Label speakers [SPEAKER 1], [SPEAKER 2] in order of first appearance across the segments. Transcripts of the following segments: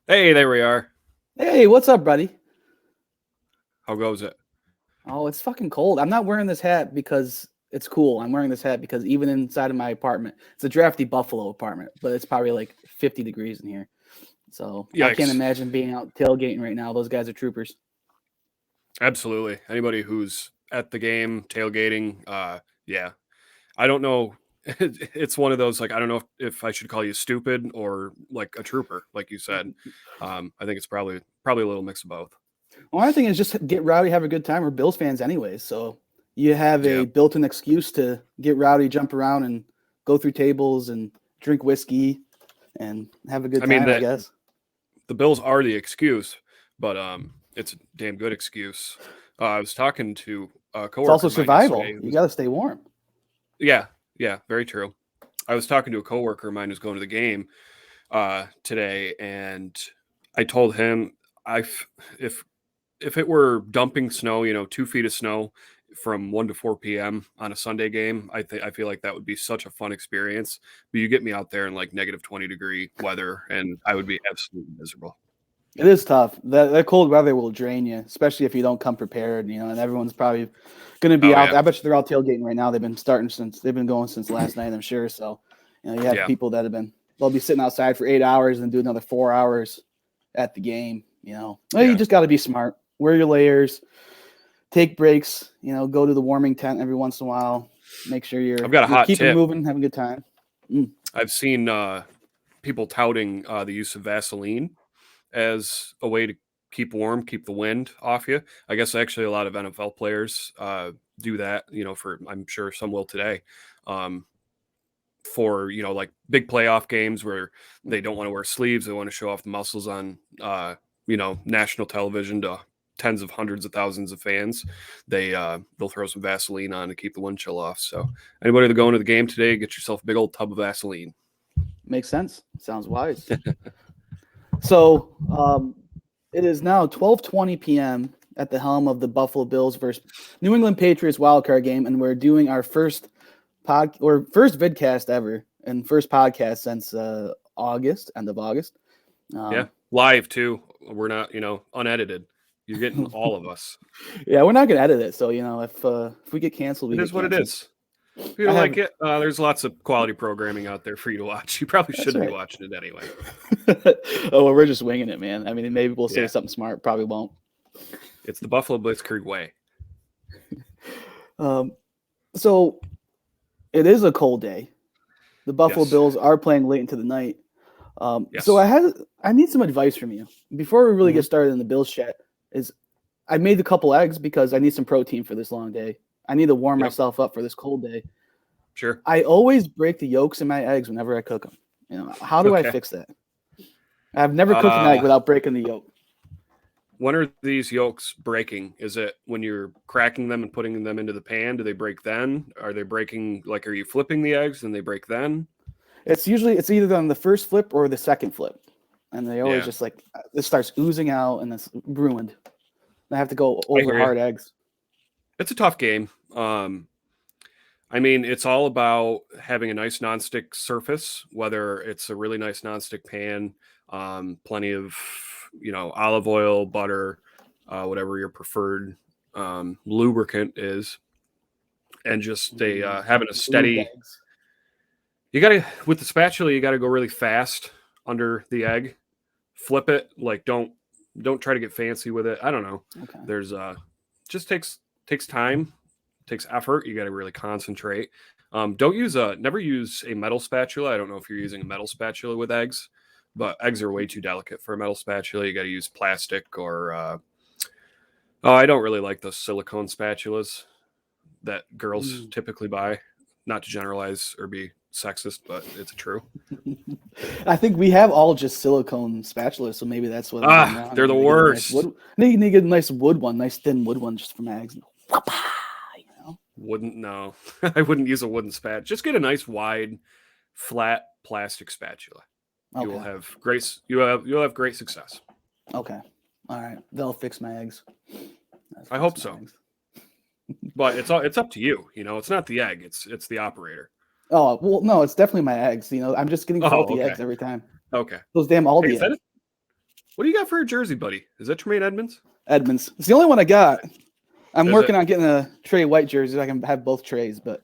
[SPEAKER 1] Hey, there we are.
[SPEAKER 2] Hey, what's up, buddy?
[SPEAKER 1] How goes it?
[SPEAKER 2] Oh, it's fucking cold. I'm not wearing this hat because it's cool. I'm wearing this hat because even inside of my apartment, it's a drafty Buffalo apartment, but it's probably like 50 degrees in here. So I can't
[SPEAKER 1] Yikes.
[SPEAKER 2] imagine being out tailgating right now. Those guys are troopers.
[SPEAKER 1] Absolutely. Anybody who's at the game, tailgating, yeah. I don't know. It's one of those, like, I don't know if I should call you stupid or like a trooper, like you said. I think it's probably a little mix of both.
[SPEAKER 2] Well, my thing is just get rowdy, have a good time. We're Bills fans anyways, so you have
[SPEAKER 1] Yeah.
[SPEAKER 2] a built-in excuse to get rowdy, jump around, and go through tables and drink whiskey and have a good
[SPEAKER 1] I mean
[SPEAKER 2] time, I
[SPEAKER 1] that
[SPEAKER 2] guess.
[SPEAKER 1] the Bills are the excuse, but it's a damn good excuse. I was talking to a
[SPEAKER 2] It's
[SPEAKER 1] coworker
[SPEAKER 2] also
[SPEAKER 1] of mine yesterday
[SPEAKER 2] survival.
[SPEAKER 1] who
[SPEAKER 2] You
[SPEAKER 1] was
[SPEAKER 2] got to stay warm.
[SPEAKER 1] yeah, yeah, very true. I was talking to a coworker of mine who's going to the game today, and I told him I if if it were dumping snow, 2 feet of snow from 1 to 4 p.m. on a Sunday game, I feel like that would be such a fun experience. But you get me out there in like -20 degree weather, and I would be absolutely miserable.
[SPEAKER 2] It is tough. That cold weather will drain you, especially if you don't come prepared. And everyone's probably going to be
[SPEAKER 1] Oh
[SPEAKER 2] out
[SPEAKER 1] yeah,
[SPEAKER 2] there. I bet you they're all tailgating right now. They've been going since last night, I'm sure. So, you have
[SPEAKER 1] yeah,
[SPEAKER 2] people that they'll be sitting outside for 8 hours and do another 4 hours at the game. Well, you
[SPEAKER 1] yeah.
[SPEAKER 2] just got to be smart. Wear your layers, take breaks. Go to the warming tent every once in a while. Make sure
[SPEAKER 1] I've
[SPEAKER 2] you're
[SPEAKER 1] got a
[SPEAKER 2] you're
[SPEAKER 1] hot
[SPEAKER 2] keeping
[SPEAKER 1] tip.
[SPEAKER 2] moving, having a good time. Mm.
[SPEAKER 1] I've seen people touting the use of Vaseline as a way to keep warm, keep the wind off you. I guess actually a lot of NFL players do that. For I'm sure some will today. Um, for like big playoff games where they don't want to wear sleeves, they want to show off the muscles on national television to tens of hundreds of thousands of fans. They'll throw some Vaseline on to keep the wind chill off. So anybody that going to the game today, get yourself a big old tub of Vaseline.
[SPEAKER 2] Makes sense. Sounds wise. So it is now 12:20 p.m. at the helm of the Buffalo Bills versus New England Patriots wildcard game, and we're doing our first vidcast ever and first podcast since end of August.
[SPEAKER 1] Yeah,
[SPEAKER 2] Um,
[SPEAKER 1] live too. We're not unedited. You're getting all of us.
[SPEAKER 2] yeah, we're not gonna edit it, so if we get canceled, we
[SPEAKER 1] It
[SPEAKER 2] get
[SPEAKER 1] is what it
[SPEAKER 2] canceled.
[SPEAKER 1] is. If you
[SPEAKER 2] I
[SPEAKER 1] don't
[SPEAKER 2] have
[SPEAKER 1] like it, there's lots of quality programming out there for you to watch. You probably
[SPEAKER 2] That's
[SPEAKER 1] shouldn't be
[SPEAKER 2] right.
[SPEAKER 1] watching it anyway.
[SPEAKER 2] Oh, well, we're just winging it, man. I mean, maybe we'll say
[SPEAKER 1] Yeah,
[SPEAKER 2] something smart, probably won't.
[SPEAKER 1] it's the Buffalo Blitzkrieg way.
[SPEAKER 2] Um, so it is a cold day. The Buffalo
[SPEAKER 1] Yes,
[SPEAKER 2] Bills are playing late into the night. So
[SPEAKER 1] yes.
[SPEAKER 2] I need some advice from you before we really
[SPEAKER 1] Hmm.
[SPEAKER 2] get started in the Bills chat. Is I made a couple eggs because I need some protein for this long day. I need to warm
[SPEAKER 1] Yep,
[SPEAKER 2] myself up for this cold day.
[SPEAKER 1] sure.
[SPEAKER 2] I always break the yolks in my eggs whenever I cook them. How do I
[SPEAKER 1] Okay.
[SPEAKER 2] fix that? I've never cooked an egg
[SPEAKER 1] Uh,
[SPEAKER 2] without breaking the yolk.
[SPEAKER 1] when are these yolks breaking? Is it when you're cracking them and putting them into the pan? Do they break then? Are they breaking like are you flipping the eggs and they break then?
[SPEAKER 2] It's either on the first flip or the second flip, and they always
[SPEAKER 1] Yeah,
[SPEAKER 2] just like it starts oozing out and it's ruined. I have to go
[SPEAKER 1] I
[SPEAKER 2] over
[SPEAKER 1] hear you.
[SPEAKER 2] hard eggs.
[SPEAKER 1] It's a tough game. I mean, it's all about having a nice nonstick surface, whether it's a really nice nonstick pan, plenty of, olive oil, butter, whatever your preferred lubricant is, and just having a
[SPEAKER 2] Lube
[SPEAKER 1] steady.
[SPEAKER 2] eggs.
[SPEAKER 1] You gotta with the spatula, you gotta go really fast under the egg, flip it. Like don't try to get fancy with it. I don't know.
[SPEAKER 2] Okay.
[SPEAKER 1] There's just takes time, takes effort. You got to really concentrate. Don't use a never use a metal spatula. I don't know if you're using a metal spatula with eggs, but eggs are way too delicate for a metal spatula. You got to use plastic or oh, I don't really like those silicone spatulas that girls
[SPEAKER 2] Mm.
[SPEAKER 1] typically buy. Not to generalize or be sexist, but it's true.
[SPEAKER 2] I think we have all just silicone spatulas, so maybe that's what I'm doing
[SPEAKER 1] Ah,
[SPEAKER 2] wrong. I
[SPEAKER 1] they're the
[SPEAKER 2] need to get a nice
[SPEAKER 1] worst.
[SPEAKER 2] wood. Need to get a nice wood one, nice thin wood one, just for my eggs. You know?
[SPEAKER 1] Wouldn't no. I wouldn't use a wooden spat. Just get a nice wide, flat plastic spatula. You will
[SPEAKER 2] Okay.
[SPEAKER 1] have great you'll have great success.
[SPEAKER 2] Okay. All right. They'll fix my eggs. They'll
[SPEAKER 1] I
[SPEAKER 2] fix
[SPEAKER 1] hope
[SPEAKER 2] my
[SPEAKER 1] so.
[SPEAKER 2] eggs.
[SPEAKER 1] But it's up to you. It's not the egg. It's the operator.
[SPEAKER 2] Oh well, no, it's definitely my eggs. I'm just getting
[SPEAKER 1] Oh,
[SPEAKER 2] faulty
[SPEAKER 1] okay.
[SPEAKER 2] eggs every time.
[SPEAKER 1] Okay.
[SPEAKER 2] Those damn
[SPEAKER 1] Hey,
[SPEAKER 2] Aldi eggs.
[SPEAKER 1] What do you got for a jersey, buddy? Is that Tremaine Edmonds?
[SPEAKER 2] Edmonds. It's the only one I got. I'm
[SPEAKER 1] Is
[SPEAKER 2] working
[SPEAKER 1] it?
[SPEAKER 2] on getting a Trey White jersey. I can have both Treys, but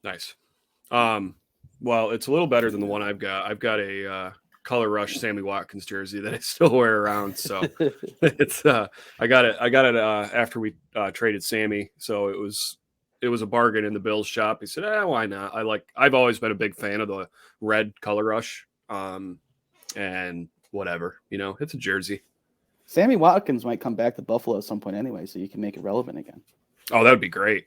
[SPEAKER 1] Nice. Well, it's a little better than the one I've got. I've got a Color Rush Sammy Watkins jersey that I still wear around. So it's I got it after we traded Sammy. So it was a bargain in the Bills shop. He said, why not? I've always been a big fan of the red Color Rush. And whatever, it's a jersey.
[SPEAKER 2] Sammy Watkins might come back to Buffalo at some point anyway, so you can make it relevant again.
[SPEAKER 1] Oh, that would be great.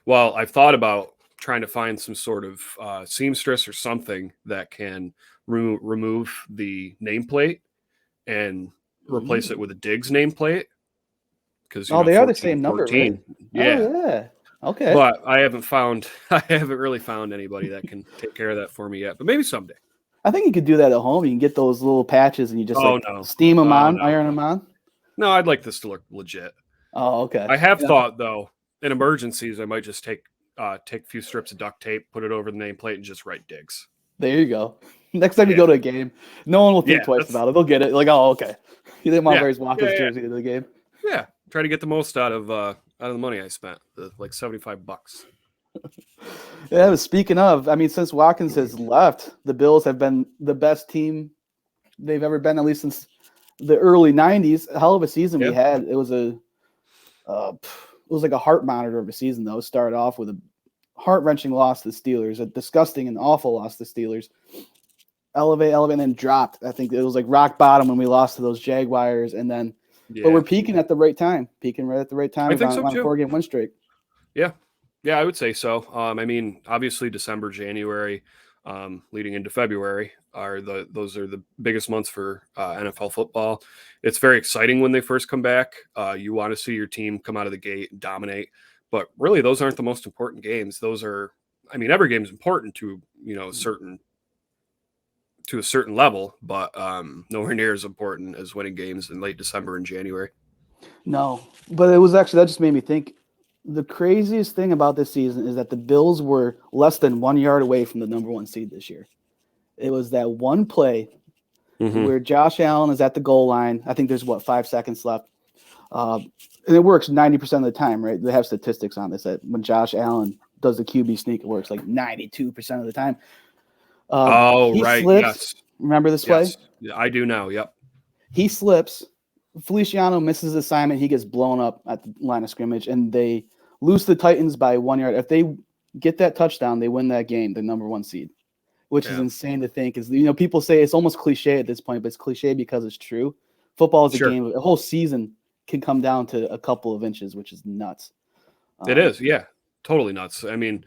[SPEAKER 1] Well, I've thought about trying to find some sort of seamstress or something that can remove the nameplate and replace it with a Diggs nameplate. Because
[SPEAKER 2] they are the same number, right?
[SPEAKER 1] Yeah.
[SPEAKER 2] Oh, yeah. Okay.
[SPEAKER 1] But I haven't really found anybody that can take care of that for me yet. But maybe someday.
[SPEAKER 2] I think you could do that at home. You can get those little patches and you just steam them iron them on.
[SPEAKER 1] No, I'd like this to look legit.
[SPEAKER 2] Oh, okay.
[SPEAKER 1] I have thought though, in emergencies, I might just take a few strips of duct tape, put it over the nameplate, and just write Diggs.
[SPEAKER 2] There you go. Next time you go to a game, no one will think twice about it. They'll get it. Like, oh, okay. You think Marbury's Watkins jersey to the game?
[SPEAKER 1] Yeah. Try to get the most out of the money I spent, like $75.
[SPEAKER 2] Yeah, but speaking of, I mean, since Watkins has left, the Bills have been the best team they've ever been, at least since the early 90s. A hell of a season we had. It was like a heart monitor of a season, though. It started off with a heart-wrenching loss to the Steelers, a disgusting and awful loss to the Steelers. Elevate, and then dropped. I think it was like rock bottom when we lost to those Jaguars, and then but we're peaking at the right time. Peaking right at the right time.
[SPEAKER 1] I think so
[SPEAKER 2] on
[SPEAKER 1] too.
[SPEAKER 2] A 4-game win streak.
[SPEAKER 1] Yeah, I would say so. I mean, obviously December, January, leading into February those are the biggest months for NFL football. It's very exciting when they first come back. You want to see your team come out of the gate and dominate, but really those aren't the most important games. Those are, I mean, every game is important to a certain level, but nowhere near as important as winning games in late December and January.
[SPEAKER 2] No, but it was actually, that just made me think. The craziest thing about this season is that the Bills were less than 1 yard away from the number one seed this year. It was that one play where Josh Allen is at the goal line. I think there's 5 seconds left. And it works 90% of the time, right? They have statistics on this that when Josh Allen does the QB sneak, it works like 92% of the time.
[SPEAKER 1] Right.
[SPEAKER 2] Slips.
[SPEAKER 1] Yes.
[SPEAKER 2] Remember this play?
[SPEAKER 1] Yes. I do now. Yep.
[SPEAKER 2] He slips. Feliciano misses his assignment. He gets blown up at the line of scrimmage, and they lose the Titans by 1 yard. If they get that touchdown, they win that game, the number one seed, which is insane to think. Is people say it's almost cliche at this point, but it's cliche because it's true. Football is a game. A whole season can come down to a couple of inches, which is nuts.
[SPEAKER 1] It is, yeah, totally nuts. I mean,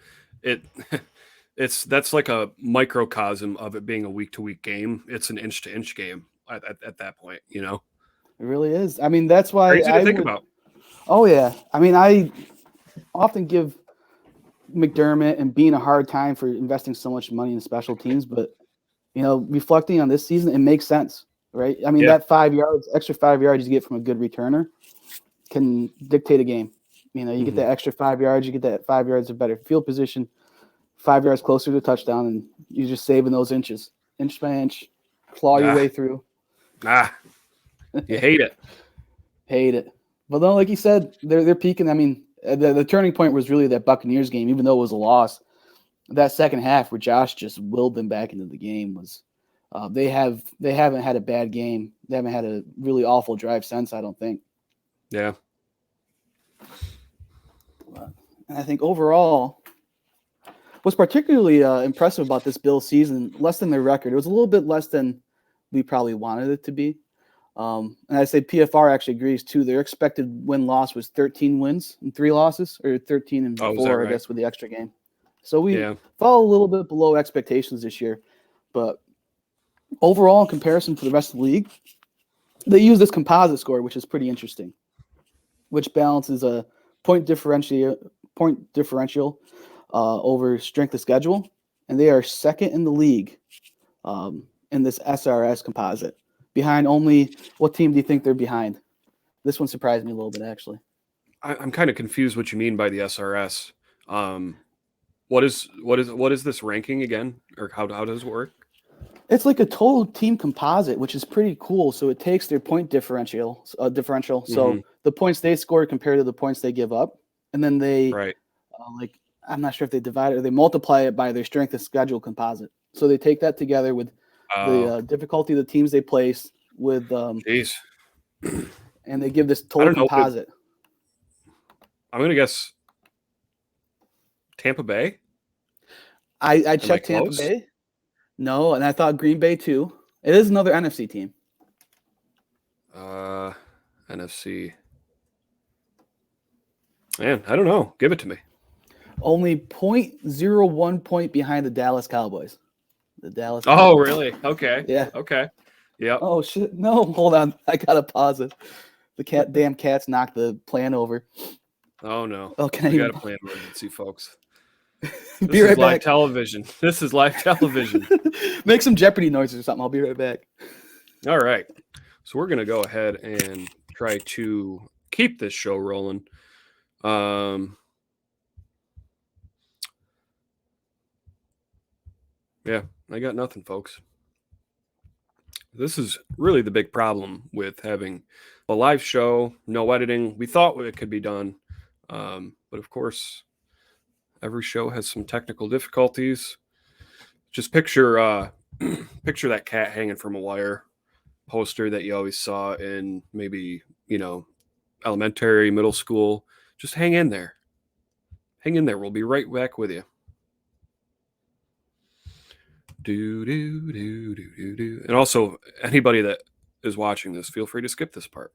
[SPEAKER 1] that's like a microcosm of it being a week-to-week game. It's an inch-to-inch game at that point,
[SPEAKER 2] It really is. I mean, that's why
[SPEAKER 1] crazy to think about.
[SPEAKER 2] Oh yeah, I mean, I often give McDermott and Bean a hard time for investing so much money in special teams, but reflecting on this season, it makes sense, right? I mean, that extra 5 yards you get from a good returner can dictate a game. You get that extra 5 yards, you get that 5 yards of better field position, 5 yards closer to the touchdown, and you're just saving those inches, inch by inch, claw your way through.
[SPEAKER 1] You hate it.
[SPEAKER 2] Hate it. But then, like you said, they're peaking. I mean, the turning point was really that Buccaneers game, even though it was a loss. That second half where Josh just willed them back into the game was they haven't had a bad game. They haven't had a really awful drive since, I don't think.
[SPEAKER 1] Yeah.
[SPEAKER 2] And I think overall, what's particularly impressive about this Bills season, less than their record, it was a little bit less than we probably wanted it to be. And I say PFR actually agrees too. Their expected win-loss was 13 wins and 3 losses, or 13 and 4, right? I guess, with the extra game. So we fell a little bit below expectations this year. But overall, in comparison to the rest of the league, they use this composite score, which is pretty interesting, which balances a point differential over strength of schedule. And they are second in the league in this SRS composite. Behind only, what team do you think they're behind? This one surprised me a little bit, actually.
[SPEAKER 1] I'm kind of confused what you mean by the SRS. What is this ranking again, or how does it work?
[SPEAKER 2] It's like a total team composite, which is pretty cool. So it takes their point differential. So the points they score compared to the points they give up, and then they
[SPEAKER 1] Right.
[SPEAKER 2] I'm not sure if they divide it or they multiply it by their strength of schedule composite. So they take that together with the difficulty of the teams they place with,
[SPEAKER 1] Jeez.
[SPEAKER 2] and they give this
[SPEAKER 1] I
[SPEAKER 2] total
[SPEAKER 1] don't know.
[SPEAKER 2] composite.
[SPEAKER 1] I'm going to guess Tampa Bay.
[SPEAKER 2] I checked Tampa
[SPEAKER 1] close?
[SPEAKER 2] Bay. No, and I thought Green Bay too. It is another NFC team.
[SPEAKER 1] NFC. Man, I don't know. Give it to me.
[SPEAKER 2] Only 0.01 point behind the Dallas Cowboys. The Dallas
[SPEAKER 1] Oh,
[SPEAKER 2] Cowboys.
[SPEAKER 1] really? Okay.
[SPEAKER 2] Yeah.
[SPEAKER 1] Okay. Yep.
[SPEAKER 2] Oh shit! No, hold on. I gotta pause it. The damn cats knocked the plan over.
[SPEAKER 1] Oh no.
[SPEAKER 2] Oh, can I
[SPEAKER 1] We got
[SPEAKER 2] even...
[SPEAKER 1] a plan emergency, folks.
[SPEAKER 2] Be right
[SPEAKER 1] live
[SPEAKER 2] back.
[SPEAKER 1] television. This is live television.
[SPEAKER 2] Make some Jeopardy noises or something. I'll be right back.
[SPEAKER 1] All right. So we're gonna go ahead and try to keep this show rolling. Yeah, I got nothing, folks. This is really the big problem with having a live show, no editing. We thought it could be done, but of course, every show has some technical difficulties. Just picture picture that cat hanging from a wire poster that you always saw in maybe, elementary, middle school. Just hang in there. Hang in there. We'll be right back with you. Do. And also, anybody that is watching this, feel free to skip this part.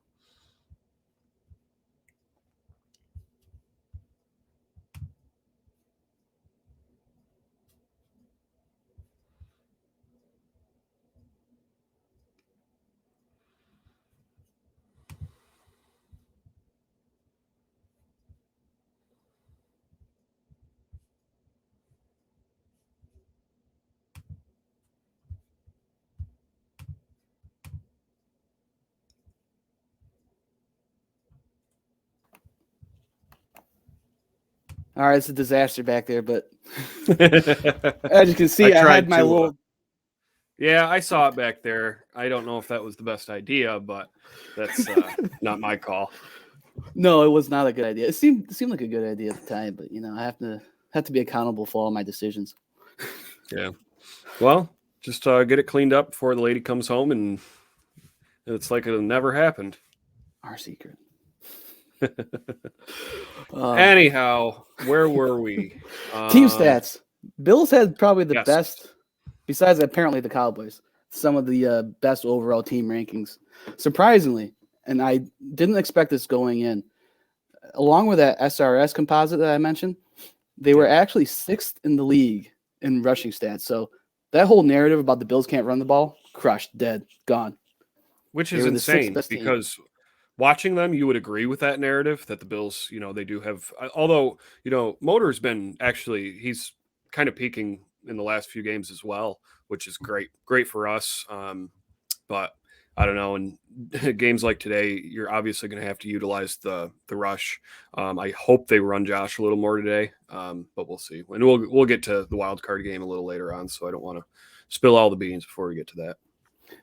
[SPEAKER 2] All right, it's a disaster back there, but as you can see, I had my little.
[SPEAKER 1] Yeah, I saw it back there. I don't know if that was the best idea, but that's not my call.
[SPEAKER 2] No, it was not a good idea. It seemed like a good idea at the time, but I have to be accountable for all my decisions.
[SPEAKER 1] Yeah. Well, just get it cleaned up before the lady comes home, and it's like it never happened.
[SPEAKER 2] Our secret.
[SPEAKER 1] Anyhow, where were we?
[SPEAKER 2] Team stats. Bills had probably the best, besides apparently the Cowboys, some of the best overall team rankings. Surprisingly, and I didn't expect this going in, along with that SRS composite that I mentioned, they were actually 6th in the league in rushing stats. So that whole narrative about the Bills can't run the ball, crushed, dead, gone.
[SPEAKER 1] Which is insane because watching them, you would agree with that narrative that the Bills, they do have, although, Motor's been actually, he's kind of peaking in the last few games as well, which is great for us. But I don't know. In games like today, you're obviously going to have to utilize the rush. I hope they run Josh a little more today, but we'll see. And we'll get to the wild card game a little later on, so I don't want to spill all the beans before we get to that.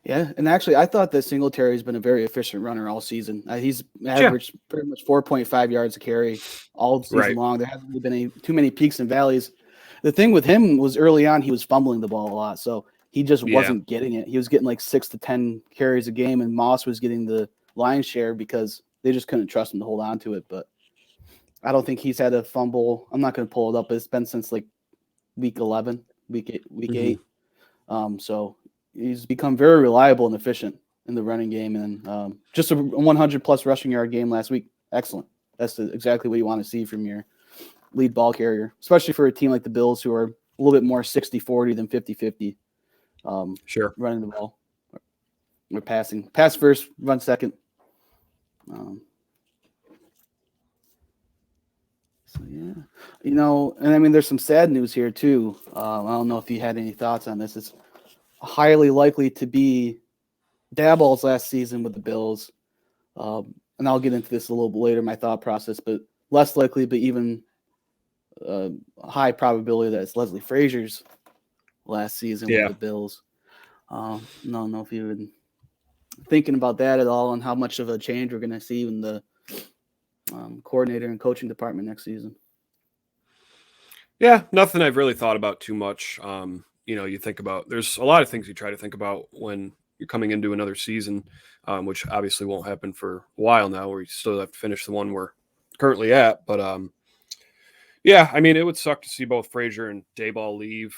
[SPEAKER 2] Yeah, and actually, I thought that Singletary has been a very efficient runner all season. He's averaged pretty much 4.5 yards a carry all season long. There hasn't really been too many peaks and valleys. The thing with him was early on, he was fumbling the ball a lot, so he just wasn't getting it. He was getting like 6 to 10 carries a game, and Moss was getting the lion's share because they just couldn't trust him to hold on to it. But I don't think he's had a fumble. I'm not going to pull it up, but it's been since like week 11, week 8. So he's become very reliable and efficient in the running game, and just a 100-plus rushing yard game last week. Excellent. That's exactly what you want to see from your lead ball carrier, especially for a team like the Bills who are a little bit more 60-40 than 50-50. Running the ball or passing. Pass first, run second. So, yeah. And I mean, there's some sad news here, too. I don't know if you had any thoughts on this. It's highly likely to be Daboll's last season with the Bills. And I'll get into this a little bit later, my thought process, but less likely, but even high probability that it's Leslie Frazier's last season with the Bills. don't know if you've been thinking about that at all and how much of a change we're going to see in the coordinator and coaching department next season.
[SPEAKER 1] Yeah, nothing I've really thought about too much. You think about, there's a lot of things you try to think about when you're coming into another season, which obviously won't happen for a while now, where you still have to finish the one we're currently at. But yeah, I mean, it would suck to see both Frazier and Daboll leave,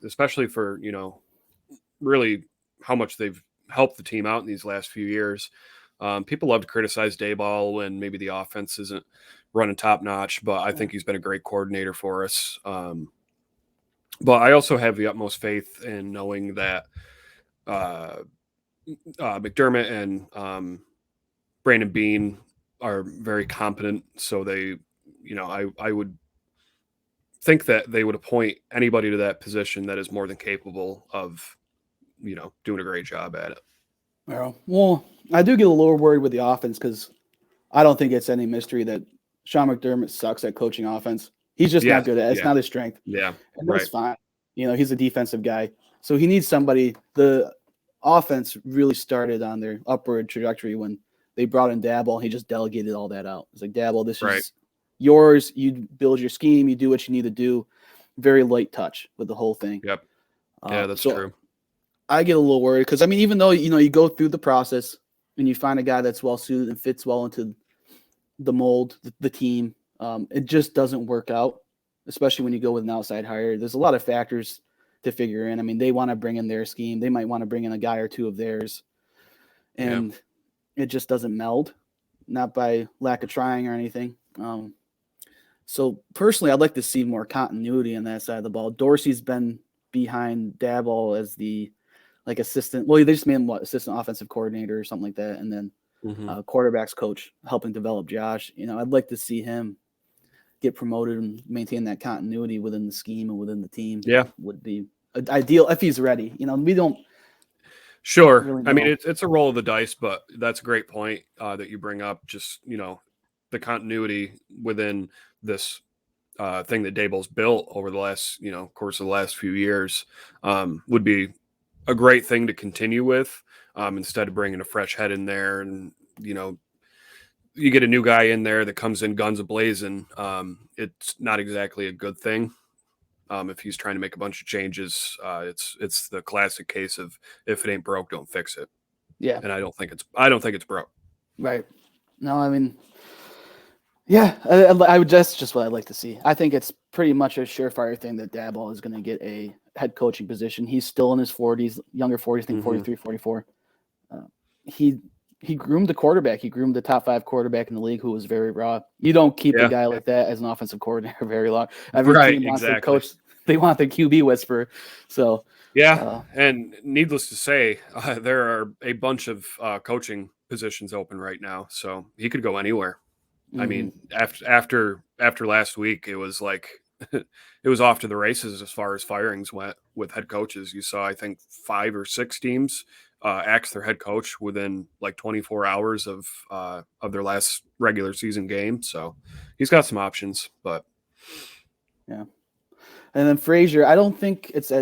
[SPEAKER 1] especially for, really how much they've helped the team out in these last few years. People love to criticize Daboll when maybe the offense isn't running top notch, but I think he's been a great coordinator for us. But I also have the utmost faith in knowing that McDermott and Brandon Bean are very competent. So they, I would think that they would appoint anybody to that position that is more than capable of, doing a great job at it.
[SPEAKER 2] Well, I do get a little worried with the offense because I don't think it's any mystery that Sean McDermott sucks at coaching offense. He's just not good at it. It's not his strength.
[SPEAKER 1] Yeah.
[SPEAKER 2] And that's fine. He's a defensive guy. So he needs somebody. The offense really started on their upward trajectory when they brought in Daboll. He just delegated all that out. It's like, Daboll, this is yours. You build your scheme. You do what you need to do. Very light touch with the whole thing.
[SPEAKER 1] Yep. Yeah, that's true.
[SPEAKER 2] I get a little worried because, I mean, even though, you go through the process and you find a guy that's well-suited and fits well into the mold, the team, it just doesn't work out, especially when you go with an outside hire. There's a lot of factors to figure in. I mean, they want to bring in their scheme. They might want to bring in a guy or two of theirs. And it just doesn't meld, not by lack of trying or anything. So personally, I'd like to see more continuity on that side of the ball. Dorsey's been behind Daboll as the assistant. Well, they just made him assistant offensive coordinator or something like that. And then quarterbacks coach helping develop Josh. I'd like to see him get promoted and maintain that continuity within the scheme and within the team.
[SPEAKER 1] Yeah.
[SPEAKER 2] Would be ideal if he's ready. We don't.
[SPEAKER 1] Sure.
[SPEAKER 2] Really
[SPEAKER 1] I mean, it's a roll of the dice, but that's a great point that you bring up. Just, the continuity within this thing that Daboll's built over the last, course of the last few years would be a great thing to continue with instead of bringing a fresh head in there. And, you get a new guy in there that comes in guns a-blazing. It's not exactly a good thing. If he's trying to make a bunch of changes, it's the classic case of if it ain't broke, don't fix it.
[SPEAKER 2] Yeah.
[SPEAKER 1] And I don't think it's broke.
[SPEAKER 2] Right. No, I mean, yeah, I would just what I'd like to see. I think it's pretty much a surefire thing that Daboll is going to get a head coaching position. He's still in his 40s, younger 40s, I think 43, 44. He groomed the quarterback. He groomed the top 5 quarterback in the league who was very raw. You don't keep a guy like that as an offensive coordinator very long. Every team wants to coach. They want the QB whisperer. So
[SPEAKER 1] and needless to say, there are a bunch of coaching positions open right now. So he could go anywhere. I mean, after last week, it was like it was off to the races as far as firings went with head coaches. You saw, I think, 5 or 6 teams axe their head coach within like 24 hours of their last regular season game. So he's got some options, but
[SPEAKER 2] yeah. And then Frazier, I don't think it's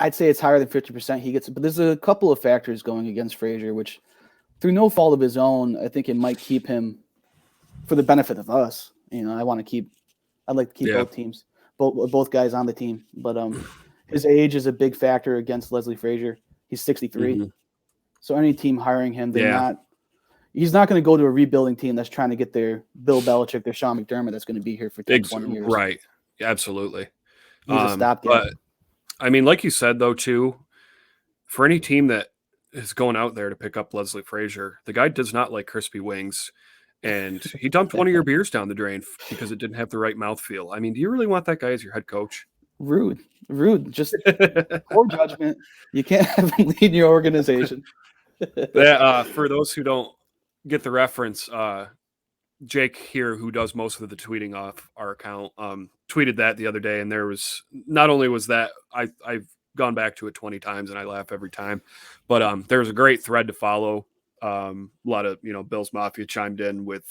[SPEAKER 2] I'd say it's higher than 50% he gets, but there's a couple of factors going against Frazier, which through no fault of his own, I think it might keep him for the benefit of us. I'd like to keep both teams, both guys on the team, but his age is a big factor against Leslie Frazier. He's 63. So any team hiring him, he's not going to go to a rebuilding team that's trying to get their Bill Belichick, their Sean McDermott that's going to be here for 10, 20 years.
[SPEAKER 1] Right. Absolutely.
[SPEAKER 2] He's a stopgap.
[SPEAKER 1] But I mean, like you said, though, too, for any team that is going out there to pick up Leslie Frazier, the guy does not like crispy wings. And he dumped one of your beers down the drain because it didn't have the right mouthfeel. I mean, do you really want that guy as your head coach?
[SPEAKER 2] Rude. Just poor judgment. You can't have him lead your organization.
[SPEAKER 1] For those who don't get the reference, Jake here, who does most of the tweeting off our account, tweeted that the other day, and there was not only was that I've gone back to it 20 times and I laugh every time, but there was a great thread to follow. A lot of Bill's Mafia chimed in with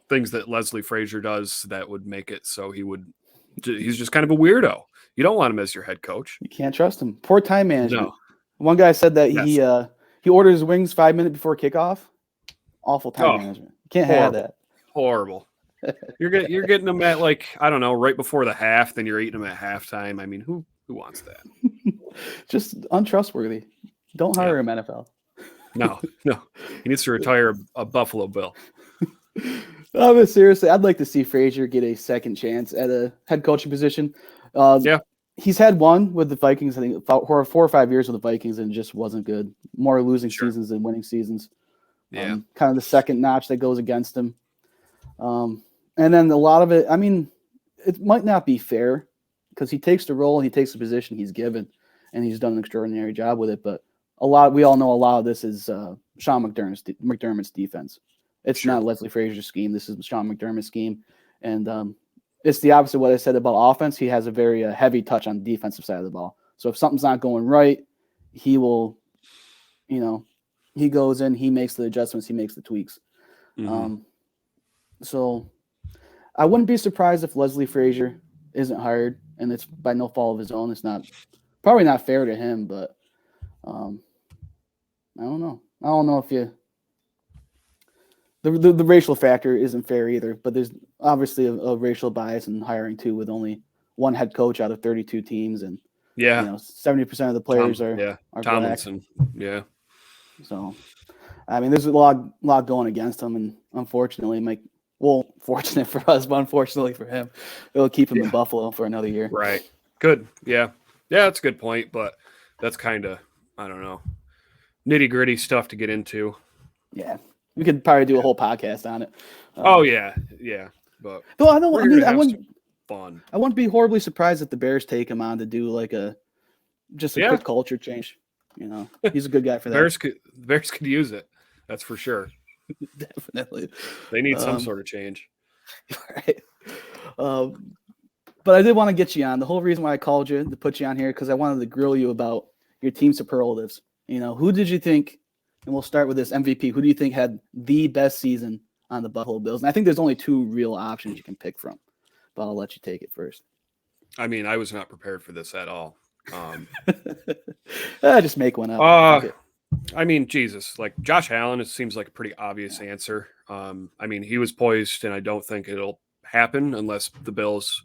[SPEAKER 1] things that Leslie Frazier does that would make it so he's just kind of a weirdo. You don't want him as your head coach.
[SPEAKER 2] You can't trust him. Poor time management.
[SPEAKER 1] No.
[SPEAKER 2] One guy said that
[SPEAKER 1] Yes.
[SPEAKER 2] he orders his wings 5 minutes before kickoff. Awful time management. You can't have that.
[SPEAKER 1] Horrible. You're getting them at, like, I don't know, right before the half, then you're eating them at halftime. I mean, who wants that?
[SPEAKER 2] Just untrustworthy. Don't hire him, NFL.
[SPEAKER 1] No. He needs to retire a Buffalo Bill.
[SPEAKER 2] But seriously, I'd like to see Frazier get a second chance at a head coaching position. He's had one with the Vikings, I think, 4 or 5 years with the Vikings, and it just wasn't good. More losing seasons than winning seasons.
[SPEAKER 1] Yeah.
[SPEAKER 2] Kind of the second notch that goes against him. And then a lot of it, I mean, it might not be fair because he takes the role and he takes the position he's given, and he's done an extraordinary job with it. But we all know a lot of this is Sean McDermott's defense. It's not Leslie Frazier's scheme. This is Sean McDermott's scheme. And it's the opposite of what I said about offense. He has a very heavy touch on the defensive side of the ball. So if something's not going right, he will, he goes in, he makes the adjustments, he makes the tweaks.
[SPEAKER 1] Mm-hmm.
[SPEAKER 2] So I wouldn't be surprised if Leslie Frazier isn't hired, and it's by no fault of his own. It's probably not fair to him, but I don't know. I don't know if the racial factor isn't fair either, but there's obviously a racial bias in hiring too, with only one head coach out of 32 teams, and 70% of the players are
[SPEAKER 1] Tomlinson.
[SPEAKER 2] Black.
[SPEAKER 1] Yeah.
[SPEAKER 2] So, I mean, there's a lot going against him, and unfortunately, fortunate for us, but unfortunately for him, it'll keep him in Buffalo for another year.
[SPEAKER 1] Right. Good. Yeah. Yeah, that's a good point, but that's kind of, I don't know, nitty-gritty stuff to get into.
[SPEAKER 2] Yeah. We could probably do a whole podcast on it.
[SPEAKER 1] Yeah. But
[SPEAKER 2] I wouldn't
[SPEAKER 1] fun.
[SPEAKER 2] I wouldn't be horribly surprised if the Bears take him on to do like a quick culture change. He's a good guy for that.
[SPEAKER 1] Bears could use it. That's for sure.
[SPEAKER 2] Definitely.
[SPEAKER 1] They need some sort of change.
[SPEAKER 2] Right. But I did want to get you on. The whole reason why I called you to put you on here, because I wanted to grill you about your team superlatives. Who did you think, and we'll start with this MVP, who do you think had the best season on the Buffalo Bills? And I think there's only 2 real options you can pick from, but I'll let you take it first.
[SPEAKER 1] I mean, I was not prepared for this at all.
[SPEAKER 2] Just make one up.
[SPEAKER 1] I mean, Jesus, like Josh Allen, it seems like a pretty obvious answer. I mean, he was poised, and I don't think it'll happen unless the Bills,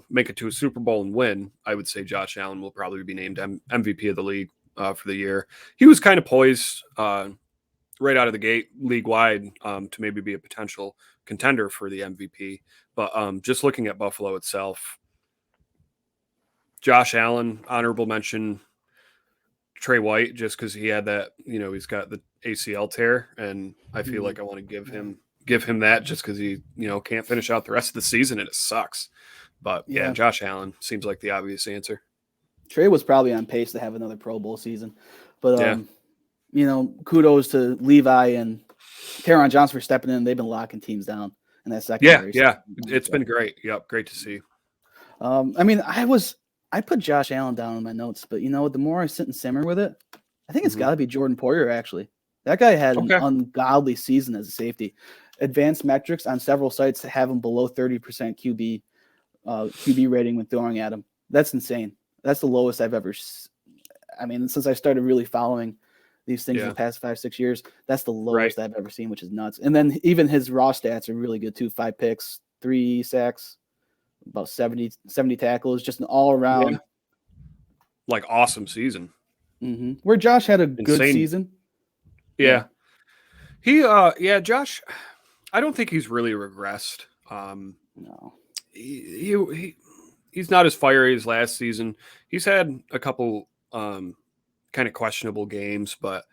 [SPEAKER 1] make it to a Super Bowl and win. I would say Josh Allen will probably be named MVP of the league for the year. He was kind of poised right out of the gate league-wide to maybe be a potential contender for the MVP. But just looking at Buffalo itself, Josh Allen, honorable mention, Trey White, just because he had that, he's got the ACL tear, and I feel like I want to give him that just because he, can't finish out the rest of the season, and it sucks. But yeah, Josh Allen seems like the obvious answer.
[SPEAKER 2] Trey was probably on pace to have another Pro Bowl season, but kudos to Levi and Taron Johnson for stepping in. They've been locking teams down in that secondary.
[SPEAKER 1] Yeah, it's been great. Yep, great to see.
[SPEAKER 2] I mean, I put Josh Allen down in my notes, but the more I sit and simmer with it, I think it's got to be Jordan Poyer. Actually, that guy had an ungodly season as a safety. Advanced metrics on several sites have him below 30% QB rating when throwing at him. That's insane. That's the lowest I've ever. I mean, since I started really following these things in the past 5-6 years, that's the lowest I've ever seen, which is nuts. And then even his raw stats are really good too. 5 picks, 3 sacks, about 70 tackles, just an all around
[SPEAKER 1] like awesome season.
[SPEAKER 2] Mm-hmm. Where Josh had a good season.
[SPEAKER 1] Yeah. Josh, I don't think he's really regressed.
[SPEAKER 2] No.
[SPEAKER 1] He's not as fiery as last season. He's had a couple kind of questionable games, but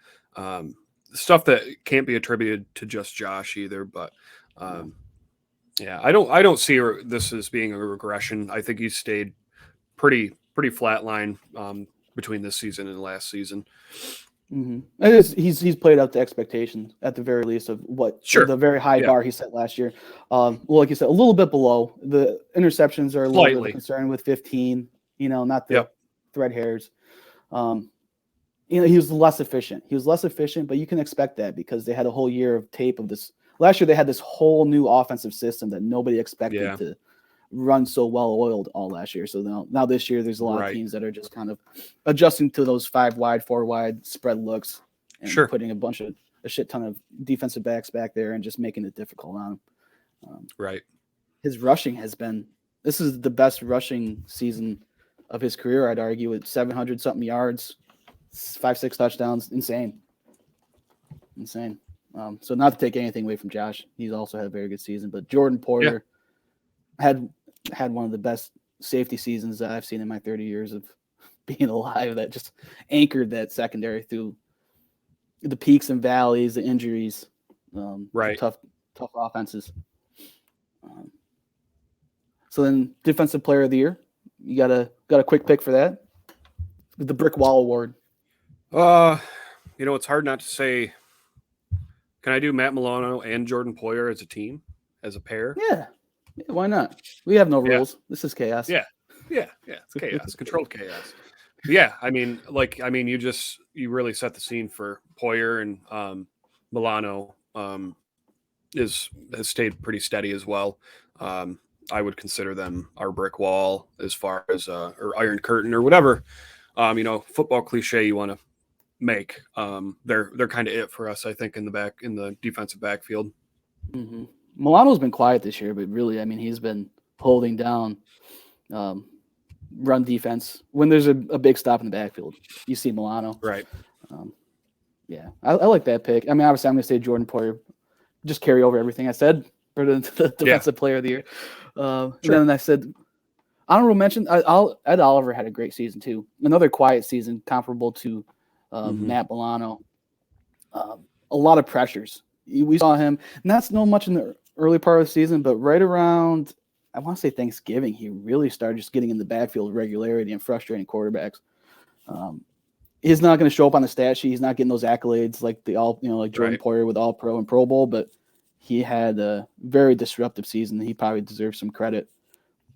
[SPEAKER 1] stuff that can't be attributed to just Josh either. But I don't see this as being a regression. I think he's stayed pretty flat line between this season and last season.
[SPEAKER 2] Mm-hmm. He's played up to expectations at the very least of the very high bar he set last year. Well, like you said, a little bit below. The interceptions are a little bit of a concern with 15. Not the thread hairs. He was less efficient. But you can expect that because they had a whole year of tape of this. Last year they had this whole new offensive system that nobody expected to run so well oiled all last year. So now this year, there's a lot of
[SPEAKER 1] Right.
[SPEAKER 2] teams that are just kind of adjusting to those 5 wide, 4 wide spread looks and
[SPEAKER 1] Sure.
[SPEAKER 2] putting a shit ton of defensive backs back there and just making it difficult on him.
[SPEAKER 1] Right.
[SPEAKER 2] His rushing this is the best rushing season of his career, I'd argue, with 700 something yards, 5-6 touchdowns. Insane. So not to take anything away from Josh, he's also had a very good season. But Jordan Poyer had one of the best safety seasons that I've seen in my 30 years of being alive. That just anchored that secondary through the peaks and valleys, the injuries,
[SPEAKER 1] Right.
[SPEAKER 2] tough offenses. So then, Defensive Player of the Year, you got a quick pick for that? The Brick Wall Award.
[SPEAKER 1] It's hard not to say. Can I do Matt Milano and Jordan Poyer as a team, as a pair?
[SPEAKER 2] Yeah, why not? We have no rules. This is chaos.
[SPEAKER 1] Yeah. It's chaos, controlled chaos. Yeah, you really set the scene for Poyer, and Milano has stayed pretty steady as well. I would consider them our brick wall as far as or iron curtain or whatever football cliche you want to make. They're kind of it for us, I think, in the defensive backfield.
[SPEAKER 2] Mm-hmm. Milano's been quiet this year, but really, he's been holding down run defense. When there's a big stop in the backfield, you see Milano.
[SPEAKER 1] Right.
[SPEAKER 2] I like that pick. Obviously, I'm going to say Jordan Poyer. Just carry over everything I said for the defensive player of the year. And then I said, honorable mention, Ed Oliver had a great season too. Another quiet season comparable to Matt Milano. A lot of pressures. We saw him, not so much in the early part of the season, but right around, I want to say Thanksgiving, he really started just getting in the backfield with regularity and frustrating quarterbacks. He's not going to show up on the stat sheet. He's not getting those accolades like Jordan Poyer with All Pro and Pro Bowl, but he had a very disruptive season. He probably deserves some credit.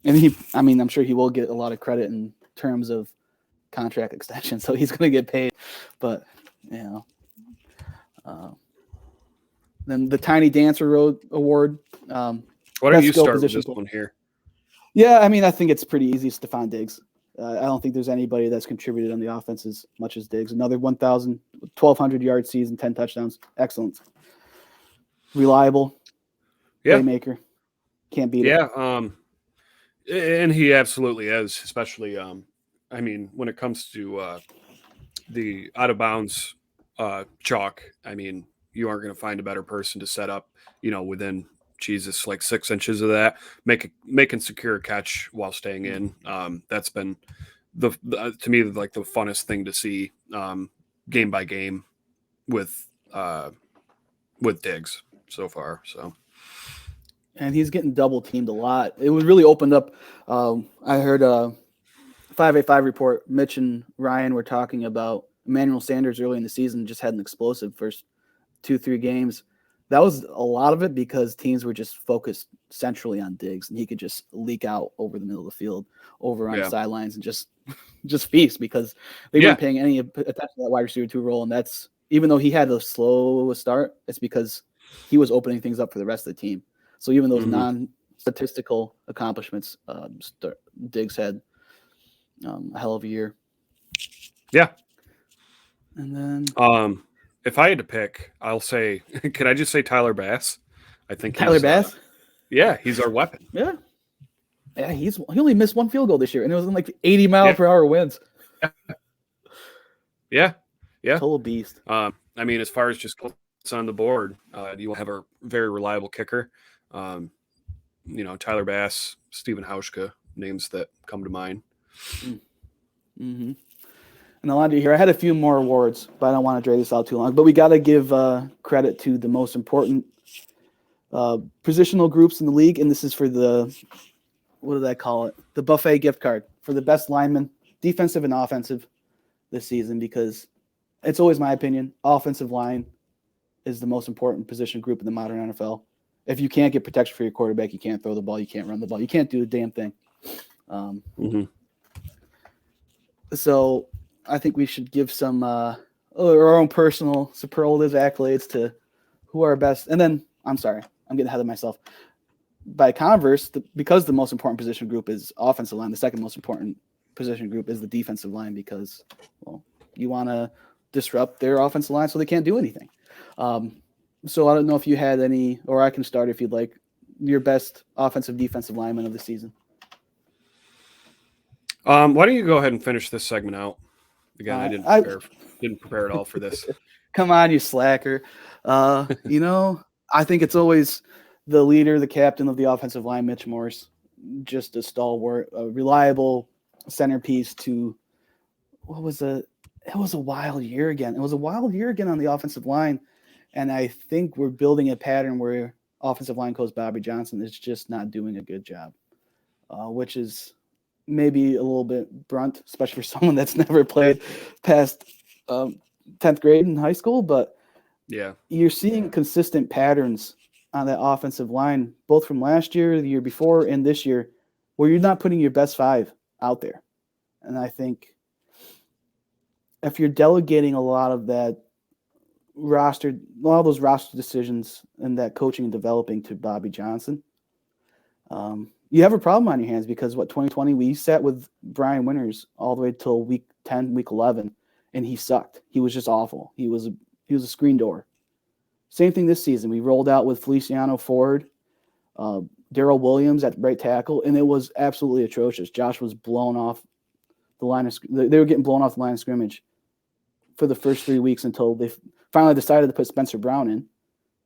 [SPEAKER 2] And I'm sure he will get a lot of credit in terms of contract extension, so he's going to get paid. But, then the Tiny Dancer Award.
[SPEAKER 1] Why don't you start with this one here?
[SPEAKER 2] Yeah, I think it's pretty easy. Stephon Diggs. I don't think there's anybody that's contributed on the offense as much as Diggs. Another 1,200 yard season, 10 touchdowns. Excellent. Reliable. Playmaker. Can't beat it.
[SPEAKER 1] Yeah. And he absolutely is, especially, when it comes to the out of bounds chalk, you aren't going to find a better person to set up, within like 6 inches of that, making secure a catch while staying in. That's been to me, like the funnest thing to see game by game with Diggs so far. So.
[SPEAKER 2] And he's getting double teamed a lot. It was really opened up. I heard a 585 report. Mitch and Ryan were talking about Emmanuel Sanders early in the season, just had an explosive first 2-3 games. That was a lot of it because teams were just focused centrally on Diggs, and he could just leak out over the middle of the field, over on the sidelines, and just feast because they weren't paying any attention to that wide receiver 2 role. And that's, even though he had a slow start, it's because he was opening things up for the rest of the team. So even those non-statistical accomplishments, Diggs had a hell of a year.
[SPEAKER 1] Yeah.
[SPEAKER 2] And then
[SPEAKER 1] if I had to pick, I'll say, can I just say Tyler Bass? I think
[SPEAKER 2] Tyler Bass?
[SPEAKER 1] He's our weapon.
[SPEAKER 2] Yeah. Yeah, he only missed 1 field goal this year, and it was in like 80 mile per hour winds.
[SPEAKER 1] Yeah.
[SPEAKER 2] Total beast.
[SPEAKER 1] As far as just what's on the board, you will have a very reliable kicker. Tyler Bass, Steven Hauschka, names that come to mind.
[SPEAKER 2] Mm-hmm. And Alondra here, I had a few more awards, but I don't want to drag this out too long. But we got to give credit to the most important positional groups in the league, and this is for the, what did I call it? The buffet gift card for the best linemen, defensive and offensive, this season, because it's always my opinion, offensive line is the most important position group in the modern NFL. If you can't get protection for your quarterback, you can't throw the ball, you can't run the ball, you can't do a damn thing. So I think we should give some our own personal superlatives, accolades to who are best. And then, I'm sorry, I'm getting ahead of myself. by converse, because the most important position group is offensive line, the second most important position group is the defensive line because, well, you want to disrupt their offensive line so they can't do anything. So I don't know if you had any, or I can start if you'd like, your best offensive defensive lineman of the season.
[SPEAKER 1] Why don't you go ahead and finish this segment out? Again, I didn't prepare at all for this.
[SPEAKER 2] Come on, you slacker. I think it's always the leader, the captain of the offensive line, Mitch Morse, just a stalwart, a reliable centerpiece to it was a wild year again. It was a wild year again on the offensive line. And I think we're building a pattern where offensive line coach Bobby Johnson is just not doing a good job, which is maybe a little bit brunt, especially for someone that's never played past 10th grade in high school. But
[SPEAKER 1] yeah,
[SPEAKER 2] you're seeing consistent patterns on that offensive line, both from last year, the year before, and this year, where you're not putting your best five out there. And I think if you're delegating a lot of those roster decisions and that coaching and developing to Bobby Johnson, you have a problem on your hands because 2020 we sat with Brian Winters all the way till week 10, week 11, and he sucked. He was just awful. He was a screen door. Same thing this season. We rolled out with Feliciano Ford, Darrell Williams at right tackle, and it was absolutely atrocious. Josh was blown off the line of they were getting blown off the line of scrimmage for the first 3 weeks until they finally decided to put Spencer Brown in,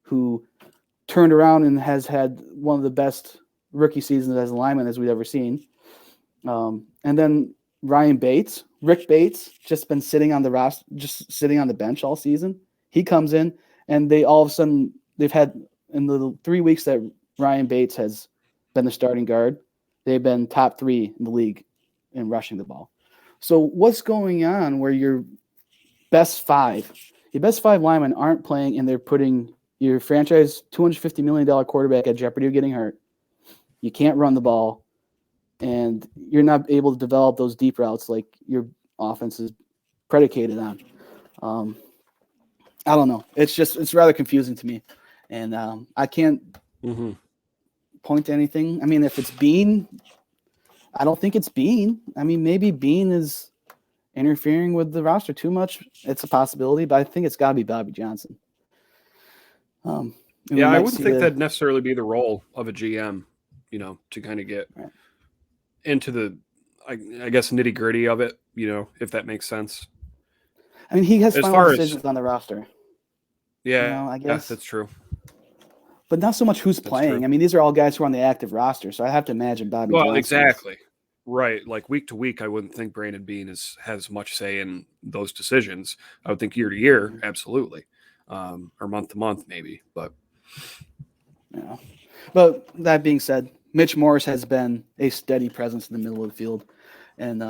[SPEAKER 2] who turned around and has had one of the best rookie seasons as a lineman as we've ever seen. And then Rick Bates, just been sitting on the roster, just sitting on the bench all season. He comes in, and they all of a sudden they've had in the 3 weeks that Ryan Bates has been the starting guard, they've been top 3 in the league in rushing the ball. So what's going on where your best five linemen aren't playing and they're putting your franchise $250 million quarterback at jeopardy of getting hurt? You can't run the ball, and you're not able to develop those deep routes like your offense is predicated on. I don't know. It's rather confusing to me, and I can't point to anything. I mean, if it's Bean, I don't think it's Bean. I mean, maybe Bean is interfering with the roster too much. It's a possibility, but I think it's got to be Bobby Johnson.
[SPEAKER 1] I wouldn't think that'd necessarily be the role of a GM, to kind of get into the, I guess, nitty gritty of it, if that makes sense.
[SPEAKER 2] I mean, he has final decisions on the roster.
[SPEAKER 1] Yeah,
[SPEAKER 2] I guess
[SPEAKER 1] that's true.
[SPEAKER 2] But not so much who's playing. True. I mean, these are all guys who are on the active roster, so I have to imagine Bobby Johnson.
[SPEAKER 1] Well, exactly. Right. Like week to week, I wouldn't think Brandon Bean has much say in those decisions. I would think year to year, absolutely. Or month to month, maybe. But
[SPEAKER 2] yeah. But that being said, Mitch Morse has been a steady presence in the middle of the field. And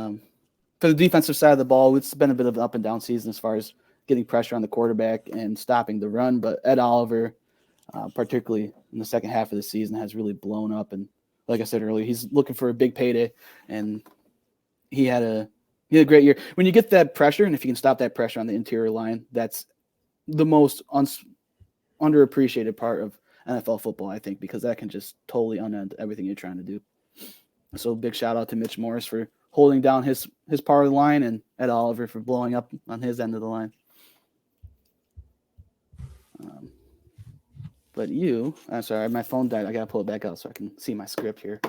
[SPEAKER 2] for the defensive side of the ball, it's been a bit of an up and down season as far as getting pressure on the quarterback and stopping the run. But Ed Oliver, particularly in the second half of the season, has really blown up. And like I said earlier, he's looking for a big payday, and he had a great year. When you get that pressure, and if you can stop that pressure on the interior line, that's the most underappreciated part of NFL football, I think, because that can just totally unend everything you're trying to do. So big shout out to Mitch Morse for holding down his part of the line, and Ed Oliver for blowing up on his end of the line. But I'm sorry, my phone died. I got to pull it back out so I can see my script here.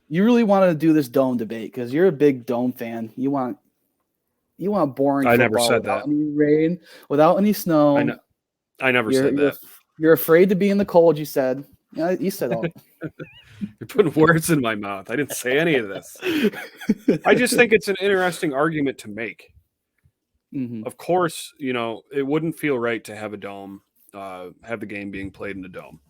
[SPEAKER 2] You really wanted to do this dome debate because you're a big dome fan. You want boring
[SPEAKER 1] I
[SPEAKER 2] football
[SPEAKER 1] never said
[SPEAKER 2] without
[SPEAKER 1] that.
[SPEAKER 2] any rain, without any snow.
[SPEAKER 1] I never said that.
[SPEAKER 2] You're afraid to be in the cold, you said. Yeah, you said all.
[SPEAKER 1] You're putting words in my mouth. I didn't say any of this. I just think it's an interesting argument to make.
[SPEAKER 2] Mm-hmm.
[SPEAKER 1] Of course, it wouldn't feel right to have a dome, have the game being played in a dome,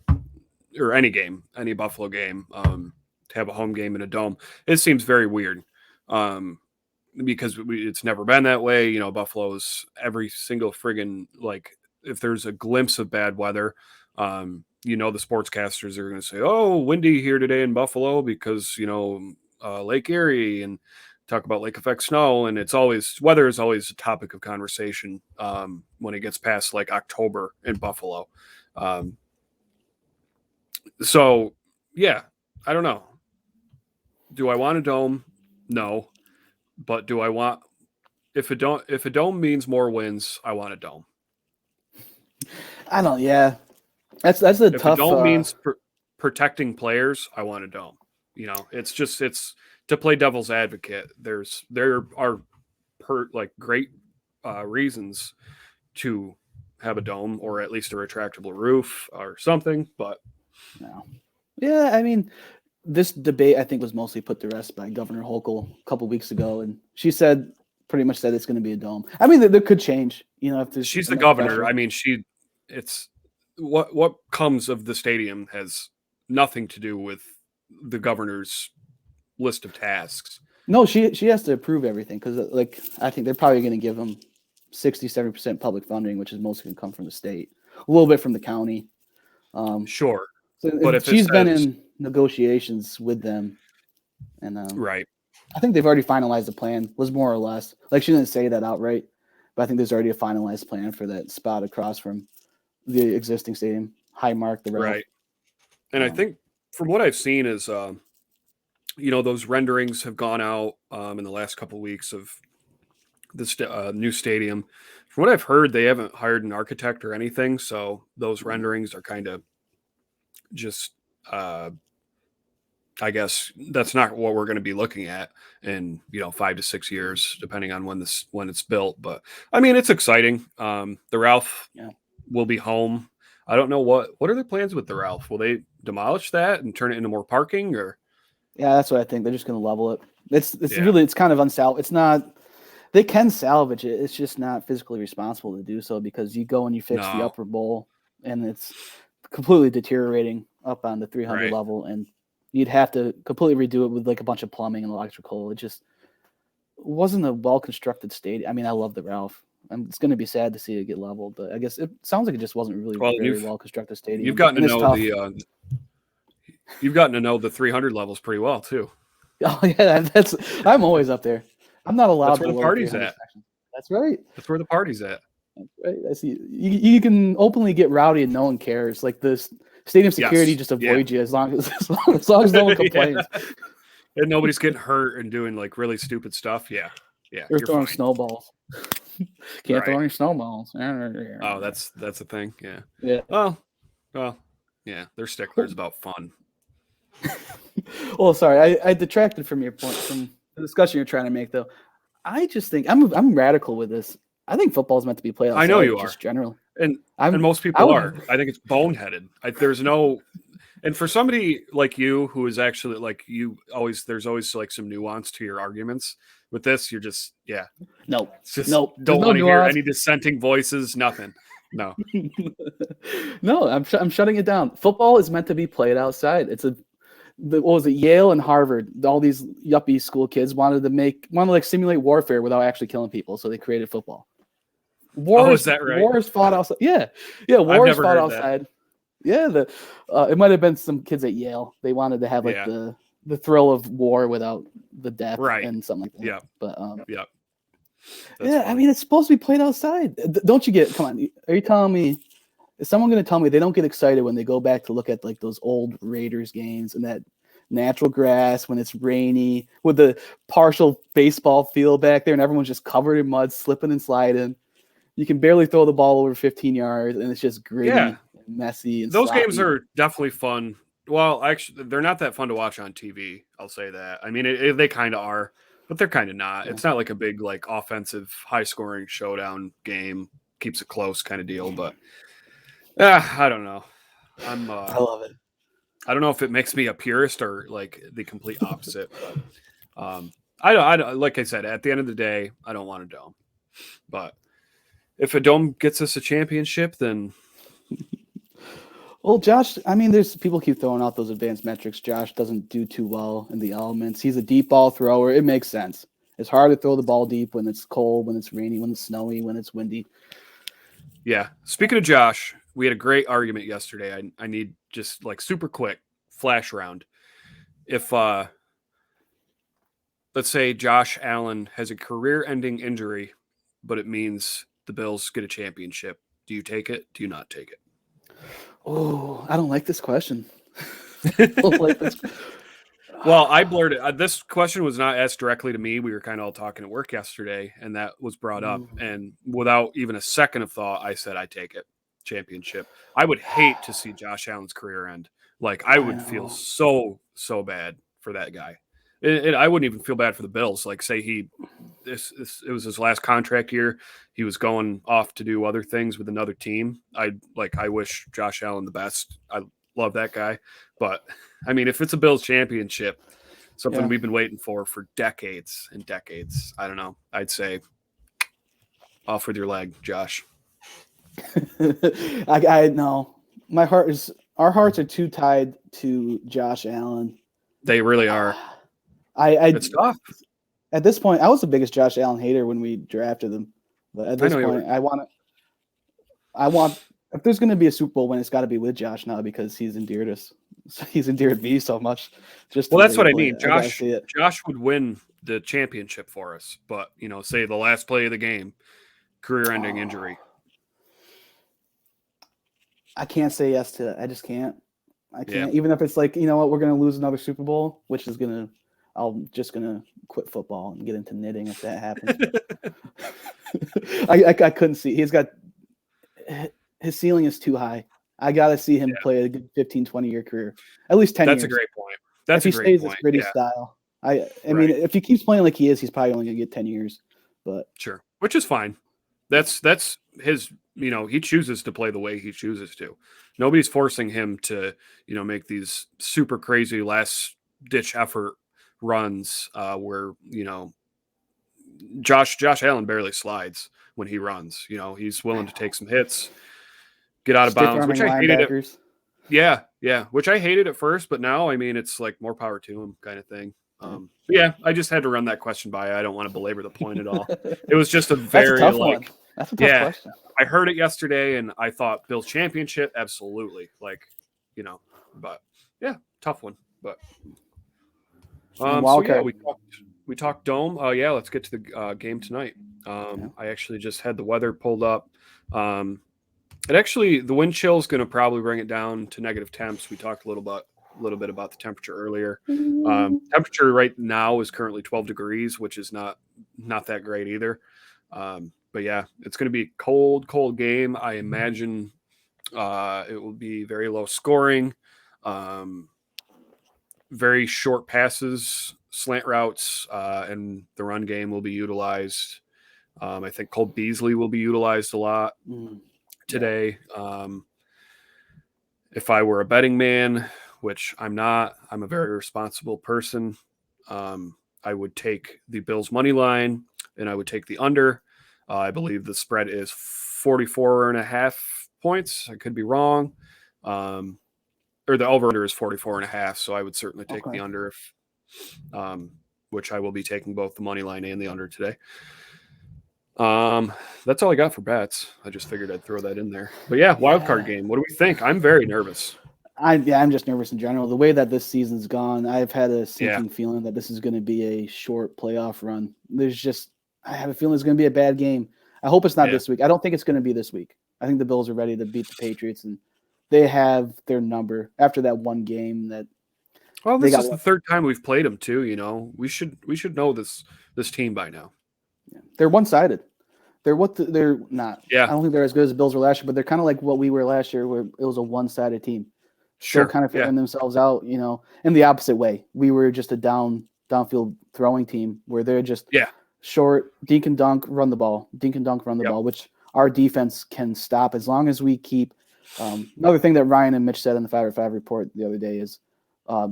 [SPEAKER 1] or any game, any Buffalo game, to have a home game in a dome. It seems very weird because it's never been that way. Buffalo's every single friggin', like, if there's a glimpse of bad weather, the sportscasters are going to say, "Oh, windy here today in Buffalo because Lake Erie," and talk about lake effect snow. And weather is always a topic of conversation when it gets past like October in Buffalo. So, yeah, I don't know. Do I want a dome? No. But do I want if a dome means more wins, I want a dome.
[SPEAKER 2] I don't. Yeah, that's a
[SPEAKER 1] If a
[SPEAKER 2] tough.
[SPEAKER 1] dome means protecting players, I want a dome. It's to play devil's advocate. There are great reasons to have a dome or at least a retractable roof or something. But
[SPEAKER 2] No. Yeah, I mean, this debate I think was mostly put to rest by Governor Hochul a couple weeks ago, and she pretty much said it's going to be a dome. I mean, there could change, if there's
[SPEAKER 1] she's the
[SPEAKER 2] enough
[SPEAKER 1] governor.
[SPEAKER 2] pressure.
[SPEAKER 1] I mean, it's what comes of the stadium has nothing to do with the governor's list of tasks.
[SPEAKER 2] No, she has to approve everything because, I think they're probably going to give them 60-70% public funding, which is mostly going to come from the state, a little bit from the county.
[SPEAKER 1] Sure,
[SPEAKER 2] but if she's been in negotiations with them, and
[SPEAKER 1] right,
[SPEAKER 2] I think they've already finalized the plan. Was more or less she didn't say that outright, but I think there's already a finalized plan for that spot across from the existing stadium, Highmark, the Ralph.
[SPEAKER 1] Right. And I think from what I've seen is, those renderings have gone out in the last couple of weeks of this new stadium. From what I've heard, they haven't hired an architect or anything, so those renderings are kind of just. I guess that's not what we're going to be looking at in 5 to 6 years, depending on when it's built. But I mean, it's exciting. The Ralph will be home. I don't know what are their plans with the Ralph. Will they demolish that and turn it into more parking, or?
[SPEAKER 2] Yeah, that's what I think. They're just going to level it. It's really, it's kind of unsalvageable. It's not. They can salvage it. It's just not physically responsible to do so because you go and you fix the upper bowl, and it's completely deteriorating up on the 300 level, and you'd have to completely redo it with a bunch of plumbing and electrical. It just wasn't a well-constructed stadium. I mean, I love the Ralph. It's going to be sad to see it get leveled, but I guess it sounds like it just wasn't really very well-constructed stadium.
[SPEAKER 1] You've gotten to know the 300 levels pretty well too.
[SPEAKER 2] Oh yeah, I'm always up there. I'm not allowed.
[SPEAKER 1] That's where the party's at.
[SPEAKER 2] Section. That's right.
[SPEAKER 1] That's where the party's at.
[SPEAKER 2] That's right. I see. You can openly get rowdy and no one cares. Like this stadium security just avoids you as long as no one complains.
[SPEAKER 1] And nobody's getting hurt and doing really stupid stuff. Yeah.
[SPEAKER 2] They're throwing snowballs. Can't throw any snowballs.
[SPEAKER 1] Oh, that's a thing. Yeah.
[SPEAKER 2] Yeah.
[SPEAKER 1] Well, yeah. They're sticklers about fun.
[SPEAKER 2] Well, sorry, I detracted from your point, from the discussion you're trying to make, though. I just think I'm radical with this. I think football is meant to be played outside.
[SPEAKER 1] I know you are.
[SPEAKER 2] Just generally,
[SPEAKER 1] and most people are. I think it's boneheaded. There's no, and for somebody like you who is actually there's always some nuance to your arguments. With this, you're just
[SPEAKER 2] no.
[SPEAKER 1] Don't want to hear any dissenting voices. Nothing. No.
[SPEAKER 2] No, I'm shutting it down. Football is meant to be played outside. What was it? Yale and Harvard. All these yuppie school kids wanted to simulate warfare without actually killing people, so they created football.
[SPEAKER 1] Is that right?
[SPEAKER 2] Wars fought outside. Yeah. Wars fought outside. That. Yeah, it might have been some kids at Yale. They wanted to have the thrill of war without the death and something like that.
[SPEAKER 1] Yeah,
[SPEAKER 2] but
[SPEAKER 1] funny.
[SPEAKER 2] I mean, it's supposed to be played outside. Don't you get? Come on, are you telling me? Is someone going to tell me they don't get excited when they go back to look at those old Raiders games and that natural grass when it's rainy with the partial baseball field back there and everyone's just covered in mud, slipping and sliding? You can barely throw the ball over 15 yards and it's just gritty and messy. And
[SPEAKER 1] those
[SPEAKER 2] sloppy.
[SPEAKER 1] games are definitely fun. Well, actually, they're not that fun to watch on TV. I'll say that. I mean, they kind of are, but they're kind of not. Yeah. It's not like a big offensive, high-scoring showdown game. Keeps it close kind of deal, but. I don't know.
[SPEAKER 2] I love it.
[SPEAKER 1] I don't know if it makes me a purist or the complete opposite. But, I don't. Like I said, at the end of the day, I don't want a dome. But if a dome gets us a championship, then.
[SPEAKER 2] Well, Josh, I mean, there's people keep throwing out those advanced metrics. Josh doesn't do too well in the elements. He's a deep ball thrower. It makes sense. It's hard to throw the ball deep when it's cold, when it's rainy, when it's snowy, when it's windy.
[SPEAKER 1] Yeah. Speaking of Josh, we had a great argument yesterday. I need just super quick flash round. If let's say Josh Allen has a career-ending injury, but it means the Bills get a championship, do you take it? Do you not take it?
[SPEAKER 2] Oh, I don't like this question. Like this.
[SPEAKER 1] Well, I blurted. This question was not asked directly to me. We were kind of all talking at work yesterday, and that was brought up. And without even a second of thought, I said, "I take it, championship." I would hate to see Josh Allen's career end. Like I would feel so bad for that guy. I wouldn't even feel bad for the Bills. Like say it was his last contract year. He was going off to do other things with another team. I wish Josh Allen the best. I love that guy, but I mean, if it's a Bills championship, something we've been waiting for decades and decades, I don't know. I'd say off with your leg, Josh.
[SPEAKER 2] I know. Our hearts are too tied to Josh Allen.
[SPEAKER 1] They really are.
[SPEAKER 2] It's
[SPEAKER 1] tough.
[SPEAKER 2] At this point, I was the biggest Josh Allen hater when we drafted him. But at this point, I want if there's going to be a Super Bowl win, it's got to be with Josh now because he's endeared us. He's endeared me so much. That's
[SPEAKER 1] what I mean. Josh would win the championship for us, but say the last play of the game, career-ending injury.
[SPEAKER 2] I can't say yes to it. I just can't. I can't. Even if it's like, you know what, we're going to lose another Super Bowl, which is I'm just going to quit football and get into knitting if that happens. I couldn't see. His ceiling is too high. I got to see him play a good 15, 20-year career. At least 10 years.
[SPEAKER 1] That's a great point.
[SPEAKER 2] If he stays this gritty style. I mean, if he keeps playing like he is, he's probably only going to get 10 years. But
[SPEAKER 1] sure. Which is fine. That's his, he chooses to play the way he chooses to. Nobody's forcing him to, make these super crazy last ditch effort runs where, Josh Allen barely slides when he runs. He's willing to take some hits, get out of bounds, which I hated it. Yeah. Which I hated at first, but now, I mean, it's like more power to him kind of thing. I just had to run that question by. I don't want to belabor the point at all. It was just a very
[SPEAKER 2] That's a tough question.
[SPEAKER 1] I heard it yesterday and I thought Bills championship, absolutely. But yeah, tough one. But we talked dome. Let's get to the game tonight. I actually just had the weather pulled up. The wind chill is going to probably bring it down to negative temps. We talked a little bit about the temperature earlier. Temperature right now is currently 12 degrees, which is not that great either. But yeah, it's going to be a cold game. I imagine it will be very low scoring, very short passes, slant routes, and the run game will be utilized. I think Cole Beasley will be utilized a lot today. If I were a betting man, which I'm not, I'm a very responsible person, I would take the Bills money line and I would take the under. I believe the spread is 44.5 points. I could be wrong. Or the over-under is 44.5. So I would certainly take the under, which I will be taking both the money line and the under today. That's all I got for bets. I just figured I'd throw that in there. But yeah, wild card game. What do we think? I'm very nervous.
[SPEAKER 2] I'm just nervous in general. The way that this season's gone, I've had a sinking feeling that this is going to be a short playoff run. I have a feeling it's going to be a bad game. I hope it's not this week. I don't think it's going to be this week. I think the Bills are ready to beat the Patriots, and they have their number after that one game.
[SPEAKER 1] This is the third time we've played them too. We should know this team by now.
[SPEAKER 2] Yeah. They're one-sided. They're not. Yeah. I don't think they're as good as the Bills were last year, but they're kind of like what we were last year, where it was a one-sided team.
[SPEAKER 1] Sure.
[SPEAKER 2] Still kind of figuring themselves out, in the opposite way. We were just a downfield throwing team where they're just short, dink and dunk, run the ball, which our defense can stop as long as we keep. Another thing that Ryan and Mitch said in the 5-5 report the other day is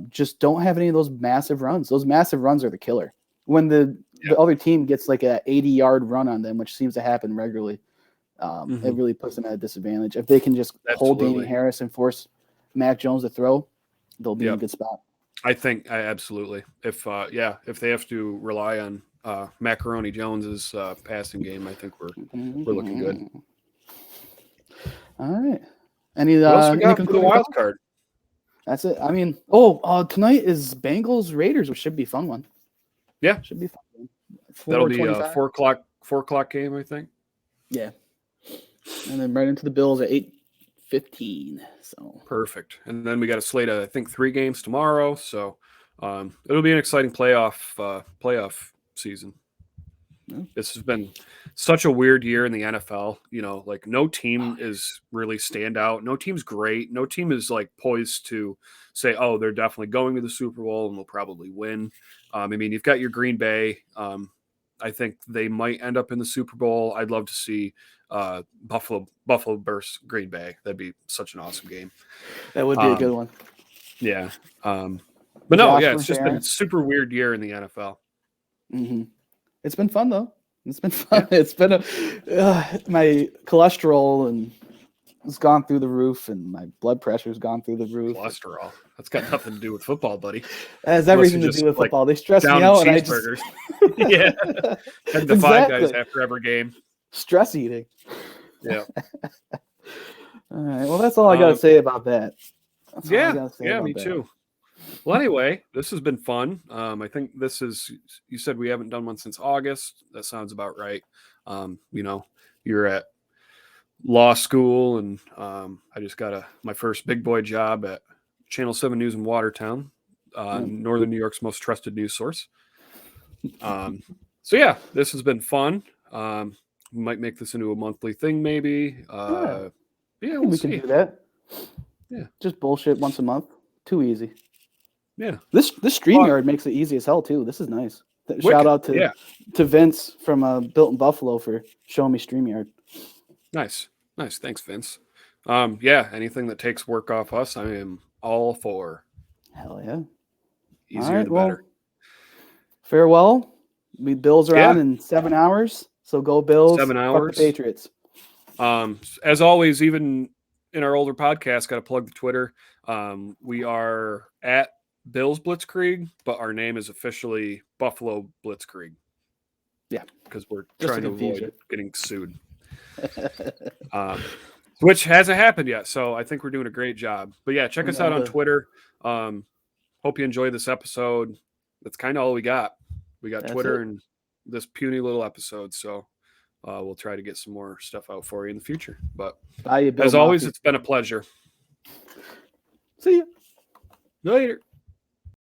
[SPEAKER 2] just don't have any of those massive runs. Those massive runs are the killer. When the other team gets like a 80-yard run on them, which seems to happen regularly, it really puts them at a disadvantage. If they can just hold Damian Harris and force Mac Jones to throw, they'll be in a good spot.
[SPEAKER 1] I think absolutely. If they have to rely on Macaroni Jones's passing game, I think we're looking good.
[SPEAKER 2] All right. Any
[SPEAKER 1] for the wild card?
[SPEAKER 2] That's it. I mean, tonight is Bengals Raiders, which should be a fun one.
[SPEAKER 1] Yeah,
[SPEAKER 2] should be fun.
[SPEAKER 1] That'll be a 4 o'clock game, I think.
[SPEAKER 2] Yeah, and then right into the Bills at 15. So
[SPEAKER 1] perfect. And then we got a slate of, I think, 3 games tomorrow. So it'll be an exciting playoff season.
[SPEAKER 2] Yeah.
[SPEAKER 1] This has been such a weird year in the NFL. Like no team is really standout. No team's great. No team is like poised to say, oh, they're definitely going to the Super Bowl and will probably win. I mean, you've got your Green Bay. I think they might end up in the Super Bowl. I'd love to see Buffalo versus Green Bay. That'd be such an awesome game.
[SPEAKER 2] That would be a good one.
[SPEAKER 1] Yeah. But no,
[SPEAKER 2] Josh
[SPEAKER 1] yeah, it's just been
[SPEAKER 2] Rozier.
[SPEAKER 1] a super weird year in the NFL.
[SPEAKER 2] Mm-hmm. It's been fun though. It's been fun. Yeah. It's been my cholesterol and has gone through the roof, and my blood pressure's gone through the roof.
[SPEAKER 1] Cholesterol. That's got nothing to do with football, buddy.
[SPEAKER 2] It has everything to do with football. They stress me out, and I just
[SPEAKER 1] yeah. And the 5 guys after every game.
[SPEAKER 2] Stress eating.
[SPEAKER 1] Yeah.
[SPEAKER 2] All right. Well, that's all I got to say about that.
[SPEAKER 1] Me too. Well, anyway, this has been fun. I think you said we haven't done one since August. That sounds about right. You're at law school, and I just got my first big boy job at Channel 7 News in Watertown, Northern New York's most trusted news source. So yeah, this has been fun. We might make this into a monthly thing, maybe.
[SPEAKER 2] We can do that.
[SPEAKER 1] Yeah,
[SPEAKER 2] just bullshit once a month. Too easy.
[SPEAKER 1] Yeah,
[SPEAKER 2] this StreamYard makes it easy as hell too. This is nice. Shout out to Vince from Built in Buffalo for showing me StreamYard.
[SPEAKER 1] Nice. Thanks, Vince. Anything that takes work off us, I am all for.
[SPEAKER 2] Hell yeah.
[SPEAKER 1] Easier the better.
[SPEAKER 2] Farewell. Bills are on in 7 hours. So go Bills.
[SPEAKER 1] 7 hours.
[SPEAKER 2] Fuck the Patriots.
[SPEAKER 1] As always, even in our older podcast, got to plug the Twitter. We are at Bills Blitzkrieg, but our name is officially Buffalo Blitzkrieg.
[SPEAKER 2] Yeah.
[SPEAKER 1] Because we're trying to avoid getting sued. Which hasn't happened yet. So I think we're doing a great job. But yeah, check us out on Twitter. Hope you enjoyed this episode. That's kind of all we got. We got Twitter and this puny little episode. So we'll try to get some more stuff out for you in the future. But as always, it's been a pleasure.
[SPEAKER 2] See you
[SPEAKER 1] later.